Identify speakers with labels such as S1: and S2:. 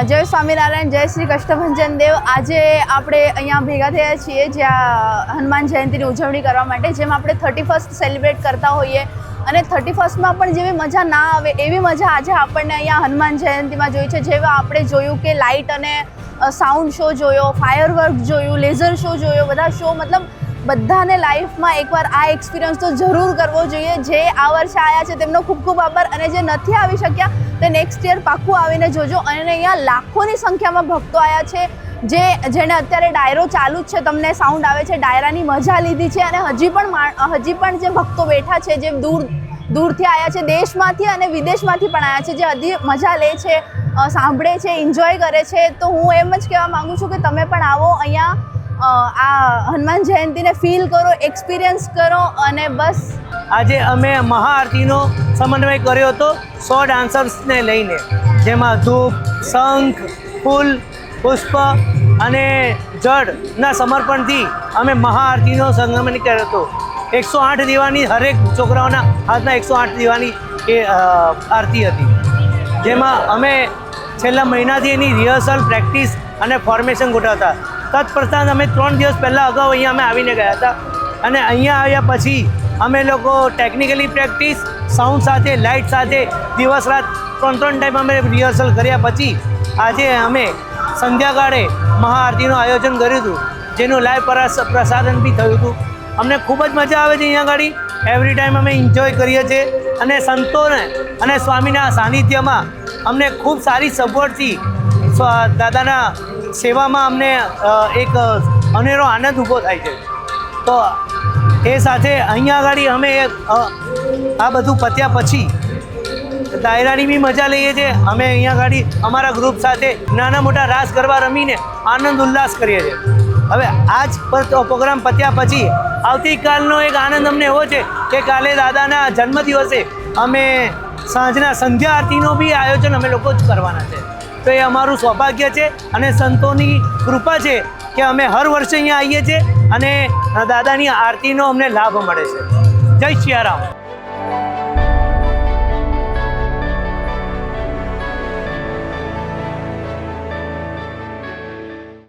S1: જય સ્વામિનારાયણ, જય શ્રી કષ્ટભંજન દેવ। આજે આપણે અહીંયા ભેગા થયા છીએ જ્યાં હનુમાન જયંતિની ઉજવણી કરવા માટે, જેમ આપણે 31st સેલિબ્રેટ કરતા હોઈએ અને 31સ્ટમાં પણ જેવી મજા ના આવે એવી મજા આજે આપણને અહીંયા હનુમાન જયંતિમાં જોઈ છે। જેવા આપણે જોયું કે લાઇટ અને સાઉન્ડ શો જોયો, ફાયરવર્ક જોયું, લેઝર શો જોયો, બધા શો મતલબ બધાને લાઈફમાં એકવાર આ એક્સપિરિયન્સ તો જરૂર કરવો જોઈએ। જે આ વર્ષે આવ્યા છે તેમનો ખૂબ ખૂબ આભાર, અને જે નથી આવી શક્યા તે નેક્સ્ટ યર પાક્કું આવીને જોજો। અને અહીંયા લાખોની સંખ્યામાં ભક્તો આવ્યા છે જેણે અત્યારે ડાયરો ચાલુ જ છે, તમને સાઉન્ડ આવે છે, ડાયરાની મજા લીધી છે। અને હજી પણ જે ભક્તો બેઠા છે, જે દૂરથી આવ્યા છે, દેશમાંથી અને વિદેશમાંથી પણ આવ્યા છે, જે હજી મજા લે છે, સાંભળે છે, એન્જોય કરે છે। તો હું એમ જ કહેવા માગું છું કે તમે પણ આવો અહીંયા, આ હનુમાન જયંતિને ફીલ કરો, એક્સપિરિયન્સ કરો। અને બસ
S2: આજે અમે મહાઆરતીનો સમન્વય કર્યો હતો 100 ડાન્સર્સને લઈને, જેમાં ધૂપ, શંખ, ફૂલ, પુષ્પ અને જળના સમર્પણથી અમે મહાઆરતીનો સંગમન કર્યો હતો। 108 દીવાની, હરેક છોકરાઓના હાથમાં 108 દીવાની એ આરતી હતી, જેમાં અમે છેલ્લા મહિનાથી એની રિહર્સલ, પ્રેક્ટિસ અને ફોર્મેશન ગોઠવતા। તત્પશ્ચાત અમે 3 દિવસ પહેલાં અગાઉ અહીંયા અમે આવીને ગયા હતા, અને અહીંયા આવ્યા પછી અમે લોકો ટેકનિકલી પ્રેક્ટિસ, સાઉન્ડ સાથે, લાઇટ સાથે દિવસ રાત 3 ટાઈમ અમે રિહર્સલ કર્યા પછી આજે અમે સંધ્યાકાળે મહાઆરતીનું આયોજન કર્યું હતું, જેનું લાઈવ પ્રસારણ બી થયું હતું। અમને ખૂબ જ મજા આવે છે અહીંયા આગળ, એવરી ટાઈમ અમે એન્જોય કરીએ છીએ। અને સંતોને અને સ્વામીના સાનિધ્યમાં અમને ખૂબ સારી સગવડથી દાદાના સેવામાં અમને એક અનેરો આનંદ ઊભો થાય છે। તો એ સાથે અહીંયા આગળ અમે આ બધું પત્યા પછી ડાયરાની બી મજા લઈએ છીએ। અમે અહીંયા આગળ અમારા ગ્રુપ સાથે નાના મોટા રાસ ગરબા રમીને આનંદ ઉલ્લાસ કરીએ છીએ। હવે આજ પ્રોગ્રામ પત્યા પછી આવતીકાલનો એક આનંદ અમને એવો છે કે કાલે દાદાના જન્મદિવસે અમે સાંજના સંધ્યા આરતીનો બી આયોજન અમે લોકો જ કરવાના છે। તો એ અમારું સૌભાગ્ય છે અને સંતોની કૃપા છે કે અમે હર વર્ષે અહીંયા આવીએ છીએ અને દાદાની આરતીનો અમને લાભ મળે છે। જય સિયારામ।